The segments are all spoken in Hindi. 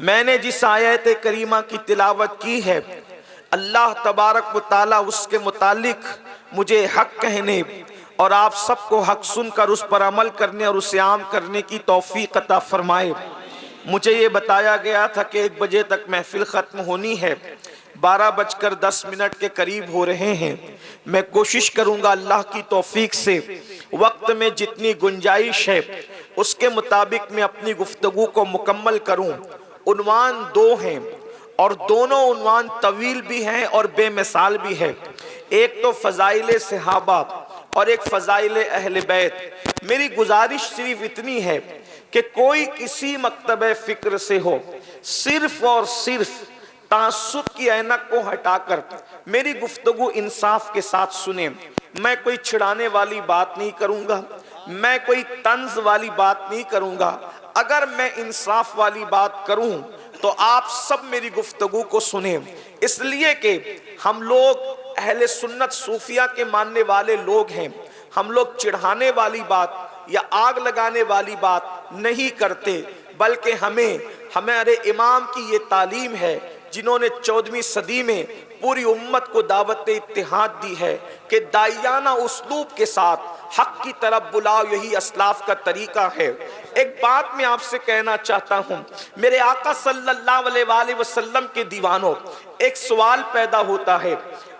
मैंने जिस आयत करीमा की तिलावत की है, अल्लाह तबारक व तआला उसके मुतालिक मुझे हक कहने और आप सबको हक सुनकर उस पर अमल करने और उसे आम करने की तौफीक अता फरमाए। मुझे ये बताया गया था कि 1 बजे तक महफिल ख़त्म होनी है, 12:10 के करीब हो रहे हैं। मैं कोशिश करूंगा अल्लाह की तौफीक से वक्त में जितनी गुंजाइश है उसके मुताबिक मैं अपनी गुफ्तगू को मुकम्मल करूं। उन्वान 2 हैं और दोनों उन्वान तवील भी हैं और बेमिसाल भी है। एक तो फ़ज़ाइल सहाबा और एक फ़ज़ाइल अहले बैत। मेरी गुजारिश सिर्फ इतनी है कि कोई किसी मकतब फ़िक्र से हो, सिर्फ और सिर्फ तासुब की ऐनक को हटाकर मेरी गुफ्तगू इंसाफ के साथ सुने। मैं कोई छिड़ाने वाली बात नहीं करूंगा, मैं कोई तंज वाली बात नहीं करूंगा। अगर मैं इंसाफ वाली बात करूं तो आप सब मेरी गुफ्तगू को सुने, इसलिए कि हम लोग अहले सुन्नत सूफिया के मानने वाले लोग हैं। हम लोग चिढ़ाने वाली बात या आग लगाने वाली बात नहीं करते, बल्कि हमें हमारे इमाम की ये तालीम है जिन्होंने 14वीं सदी में पूरी उम्मत को दावत इत्तिहाद दी है कि दाइयाना उस्लूब के साथ हक की तरफ बुलाओ, यही अस्लाफ का तरीका है। एक बात मैं आपसे कहना चाहता हूँ, मेरे आका सल्लल्लाहु अलैहि वसल्लम के दीवानों, एक सवाल पैदा होता है,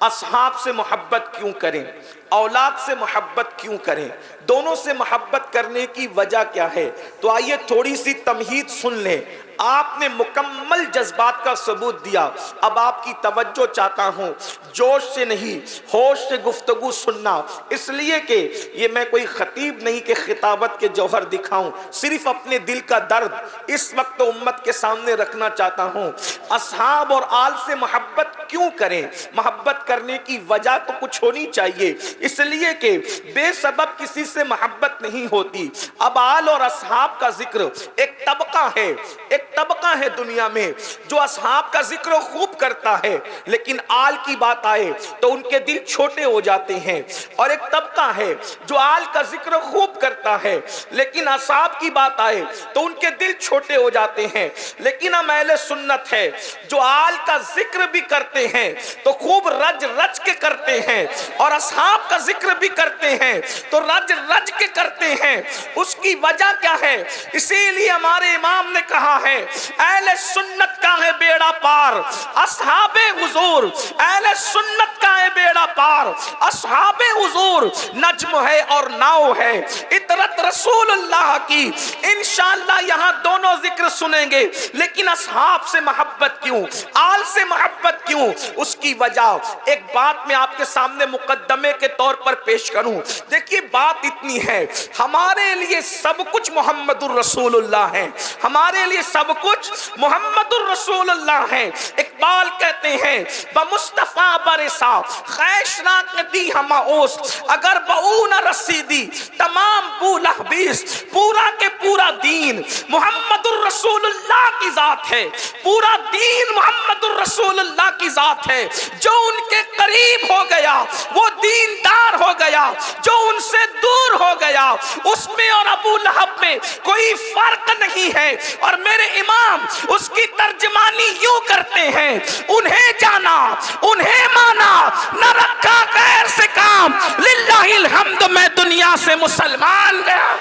असहाब से मोहब्बत क्यों करें, औलाद से मोहब्बत क्यों करें, दोनों से मोहब्बत करने की वजह क्या है? तो आइए थोड़ी सी तमहीद सुन लें। आपने मुकम्मल जज्बात का सबूत दिया, अब आपकी तवज्जो चाहता हूँ, जोश से नहीं होश से गुफ्तगू सुनना, इसलिए कि ये मैं कोई खतीब नहीं कि खिताबत के जौहर दिखाऊं, सिर्फ अपने दिल का दर्द इस वक्त उम्मत के सामने रखना चाहता हूँ। असहाब और आल से मोहब्बत क्यों करें? मोहब्बत करने की वजह तो कुछ होनी चाहिए, इसलिए कि बेसबब किसी से मोहब्बत नहीं होती। अब आल और असहाब का जिक्र एक तबका है दुनिया में जो असहाब का जिक्र खूब करता है, लेकिन आल की बात आए तो उनके दिल छोटे हो जाते हैं। और एक तबका है जो आल का जिक्र खूब करता है, लेकिन असहाब की बात आए तो उनके दिल छोटे हो जाते हैं। लेकिन हम अहले सुन्नत है जो आल का जिक्र भी करते हैं तो खूब रज रज के करते हैं, और असहाब का जिक्र भी करते हैं तो रज रज के करते हैं। उसकी वजह क्या है? इसीलिए हमारे इमाम ने कहा है, अहले सुन्नत का है बेड़ा पार, असहाबे हुजूर, अहले सुन्नत का है बेड़ा पार, असहाबे हुजूर नज्म है और नाव है, इतरत रसूलुल्लाह की। इंशाअल्लाह यहाँ दोनों जिक्र सुनेंगे, लेकिन असहाब से मोहब्बत क्यों, आल से मोहब्बत क्यों? उसकी वजह एक बात मैं आपके सामने मुकद्दमे के तौर पर पेश करूं। देखिए बात इतनी है, हमारे लिए सब कुछ मोहम्मदुर रसूलुल्लाह है, हमारे लिए सब कुछ मोहम्मदुर रसूलुल्लाह है। इकबाल कहते हैं बमुस्तफा बरसा खैशरात दी हमाओस, अगर बऊ न रसीदी तमाम बुलहबीस, पूरा के पूरा दीन मोहम्मदुर रसूलुल्लाह की जात है, पूरा दीन मोहम्मदुर रसूलुल्लाह की जात है। जो उनके करीब हो गया वो दीनदार हो गया, जो उनसे दूर हो गया उसमें और अबू लहब में कोई फर्क नहीं है। और मेरे इमाम उसकी तर्जमानी यूं करते हैं, उन्हें जाना उन्हें माना, न रखा गैर से काम, लिल्लाहिल हम्द मैं दुनिया से मुसलमान गया।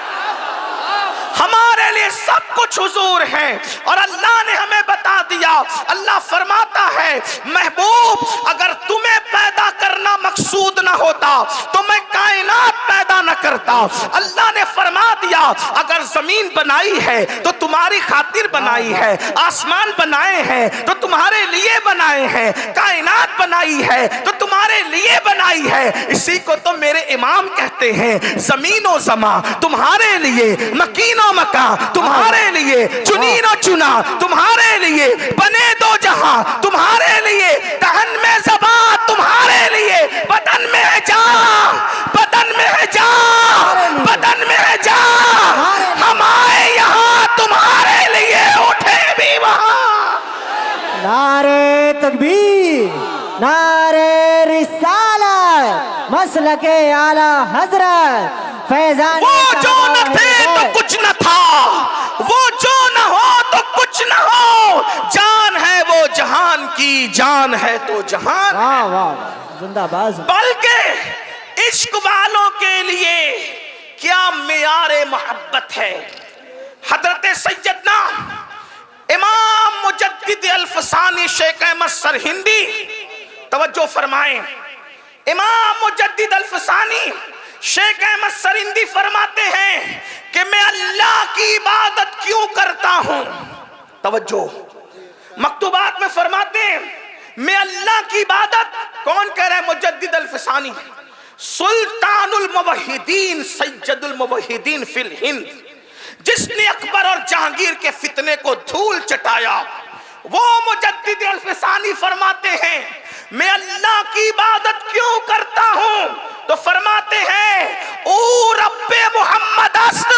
हमारे लिए सब कुछ हुजूर है, और अल्लाह ने हमें बता दिया, अल्लाह फरमाता है महबूब अगर तुम्हें पैदा करना मकसूद ना होता तो मैं कायनात पैदा न करता। अल्लाह ने फरमा दिया अगर जमीन बनाई है तो तुम्हारी खातिर बनाई है, आसमान बनाए हैं तो तुम्हारे लिए बनाए हैं, कायनात बनाई है तो तुम्हारे लिए बनाई है। इसी को तो मेरे इमाम कहते हैं जमीनो जमा तुम्हारे लिए, मकीनो मका तुम्हारे लिए, चुनीनो चुना तुम्हारे लिए, बने दो जहां तुम्हारे लिए, तहन में ज़बा तुम्हारे लिए, बदन में है जान, बदन में है जान, बदन में है जान। हम आए यहाँ तुम्हारे लिए, उठे भी वहां। नारे तकबीर, नारे रिसालत, मसलके आला हजरत फैजान। वो जो न थे तो कुछ न था, वो जो न हो तो कुछ न हो, जान है तो जहान, वाह वाह जिंदाबाद। बल्कि इश्क वालों के लिए क्या मेयारे मोहब्बत है। हजरत सैयदना इमाम मुजद्दिद अल-फसानी शेख अहमद सरहिंदी, तवज्जो फरमाएं, इमाम मुजद्दिद अल-फसानी शेख अहमद सरहिंदी फरमाते हैं कि मैं अल्लाह की इबादत क्यों करता हूं। तवज्जो, मकतूबात में फरमाते हैं मैं अल्लाह की इबादत, कौन कह रहा है? मुजद्दिद अल-फसानी, सुल्तानुल मुवहिदीन सैयदुल मुवहिदीन फिल हिंद, जिसने अकबर और जहांगीर के फितने को धूल चटाया, वो मुजद्दिद अल-फसानी फरमाते हैं मैं अल्लाह की इबादत क्यों करता हूं। तो फरमाते हैं ओ रब्बे मोहम्मद अस्त,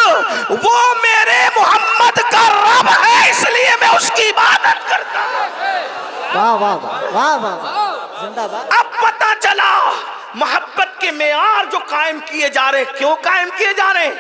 वो मेरे मोहम्मद का रब है, इसलिए मैं उसकी इबादत करता हूं। वाह वाह वाह वाह वाह जिंदाबाद। अब पता चला मोहब्बत के मेयार जो कायम किए जा रहे, क्यों कायम किए जा रहे?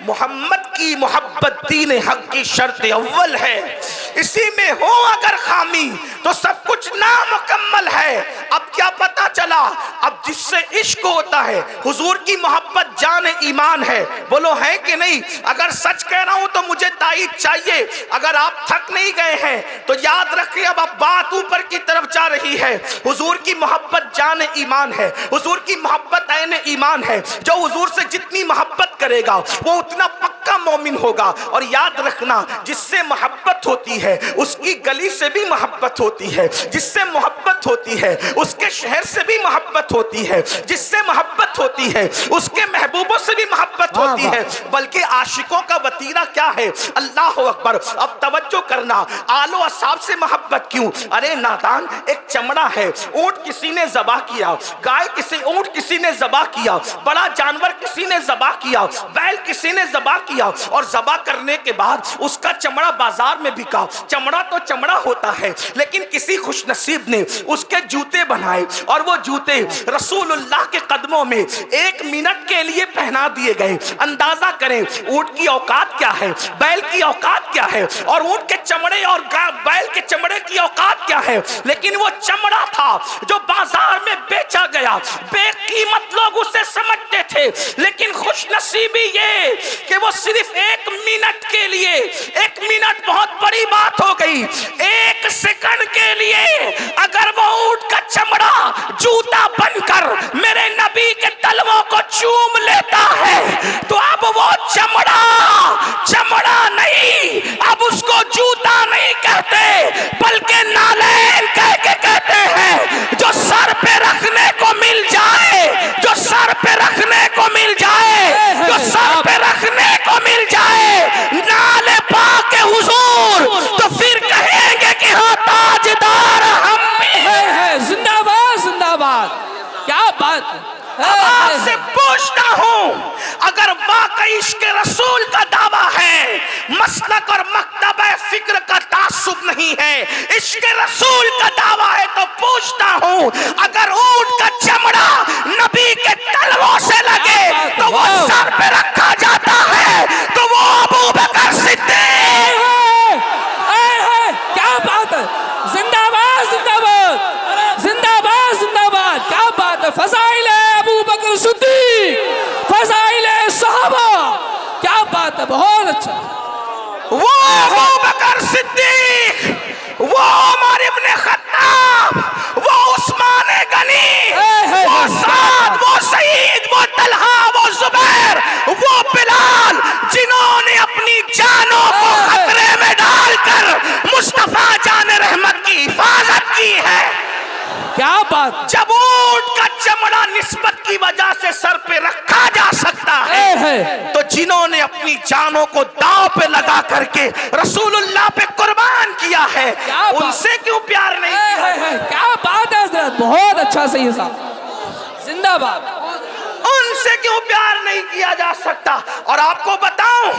मोहम्मद की मोहब्बत दीन हक की शर्त अव्वल है, इसी में हो अगर खामी तो सब कुछ नामुकम्मल है। अब क्या पता चला? अब जिससे इश्क होता है, हुजूर की मोहब्बत जान ईमान है, बोलो है कि नहीं? अगर सच कह रहा हूं तो मुझे तायीद चाहिए। अगर आप थक नहीं गए हैं तो याद रखिए, अब बात ऊपर की तरफ जा रही है। हुजूर की मोहब्बत जान ईमान है, हुजूर की मोहब्बत ऐन ईमान है। जो हुजूर से जितनी मोहब्बत करेगा वो उतना पक्का मोमिन होगा। और याद रखना, जिससे मोहब्बत होती है उसकी गली से भी मोहब्बत होती है, जिससे मोहब्बत होती है उसके शहर से भी मोहब्बत होती है, जिससे मोहब्बत होती है उसके महबूबों से भी मोहब्बत होती है। बल्कि आशिकों का वतीरा क्या है? अल्लाह अकबर। अब तवज्जो करना, आलो असाब से मोहब्बत क्यों? अरे नादान, एक चमड़ा है, ऊंट किसी ने ज़बा किया, गाय किसी, ऊंट किसी ने ज़बा किया, बड़ा जानवर किसी ने ज़बा किया, बैल किसी ने ज़बा किया, और ज़बा करने के बाद उसका चमड़ा बाजार में बिका। चमड़ा तो चमड़ा होता है, लेकिन किसी खुशनसीब ने उसके जूते बनाए, और वो जूते रसूलुल्लाह के कदमों में 1 मिनट के लिए पहना दिए गए। अंदाजा करें ऊंट की औकात क्या है, बैल की औकात क्या है, और ऊंट के चमड़े और बैल के चमड़े की औकात क्या है। लेकिन वो चमड़ा था जो बाजार में बेचा गया, बेकीमत लोग उसे समझते थे। लेकिन खुशनसीबी ये कि वो सिर्फ 1 मिनट के लिए, 1 मिनट बहुत बड़ी बात हो गई, 1 सेकंड के लिए अगर वो ऊंट का चमड़ा जूता बनकर मेरे नबी के तलवों को चूम लेता है, तो अब वो चमड़ा नहीं, अब उसको जूता नहीं कहते, बल्कि नालैन कह के कहते हैं। जो सर पे रखने को मिल जाए, जो सर पे रखने को मिल जाए, जो सर पे रखने को मिल जाए नाले पाके हुजूर, तो फिर कहेंगे कि हाँ ताजदार हम भी है। जिंदाबाद जिंदाबाद, क्या बात। आपसे पूछता हूं, अगर वाकई इश्क रसूल का दावा है, मसलक और मकतब फिक्र का तासुब नहीं है, इश्क रसूल का दावा है, तो पूछता हूं अगर ऊंट का चमड़ा नबी के तलवों से लगे तो वो सर पे रखा जाता है, तो वो अबू बकर सिद्दीक। क्या बात है। जिंदाबाद जिंदाबाद जिंदाबाद जिंदाबाद, क्या बात है। फज़ाइल अबू बकर सिद्दीक, फज़ाइल सहाबा, क्या बात है, बहुत अच्छा। वो अबू बकर सिद्दीक, वो उमर इब्ने खत्ताब, वो उस्मान गनी, वो साद, वो सईद, वो तलहा, वो जुबैर, वो बिलाल, जिन्होंने अपनी जानों को खतरे में डालकर मुस्तफा जान रहमत की हिफाजत की है। क्या बात। जब ऊंट का चमड़ा निस्बत की वजह से सर पे रखा जा सकता है, तो जिन्होंने अपनी जानों को दांव पे लगा करके रसूलुल्लाह पे कुर्बान किया है, उनसे क्यों प्यार नहीं किया? क्या बात है हज़रत, बहुत अच्छा। सही साहब, जिंदाबाद। उनसे क्यों प्यार नहीं किया जा सकता? और आपको बताऊं,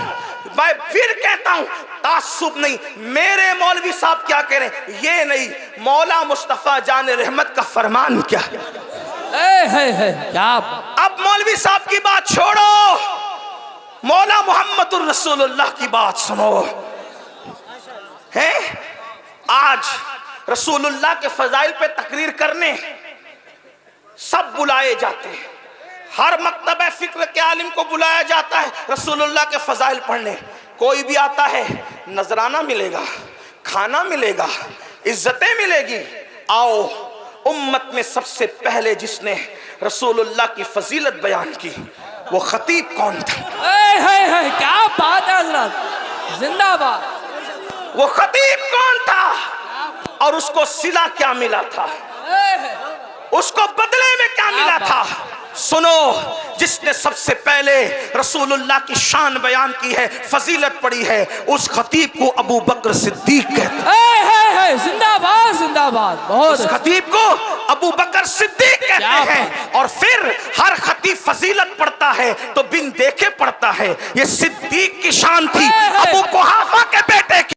मैं फिर कहता हूं, तासुब नहीं। मेरे मौलवी साहब क्या कह रहे हैं ये नहीं, मौला मुस्तफा जान रहमत का फरमान क्या है। क्या। अब मौलवी साहब की बात छोड़ो, मौला मुहम्मदुर रसूलुल्लाह की बात सुनो। है आज रसूलुल्लाह के फजाइल पे तकरीर करने सब बुलाए जाते हैं, हर मकतबे फिक्र के आलिम को बुलाया जाता है रसूलुल्लाह के फजाइल पढ़ने। कोई भी आता है नजराना मिलेगा, खाना मिलेगा, इज्जतें मिलेगी। आओ, उम्मत में सबसे पहले जिसने रसूलुल्लाह की फजीलत बयान की वो खतीब कौन था? क्या बात है हजरत, जिंदाबाद। वो खतीब कौन था और उसको सिला क्या मिला था, उसको बदले में क्या मिला था? सुनो, जिसने सबसे पहले रसूलुल्लाह की शान बयान की है, फजीलत पड़ी है, उस खतीब को अबू बकर सिद्दीक कहते हैं। जिंदाबाद जिंदाबाद। बहुत उस खतीब को अबू बकर सिद्दीक कहते हैं। और फिर हर खतीब फजीलत पढ़ता है तो बिन देखे पढ़ता है। ये सिद्दीक की शान थी, अबू कुहाफा के बेटे की।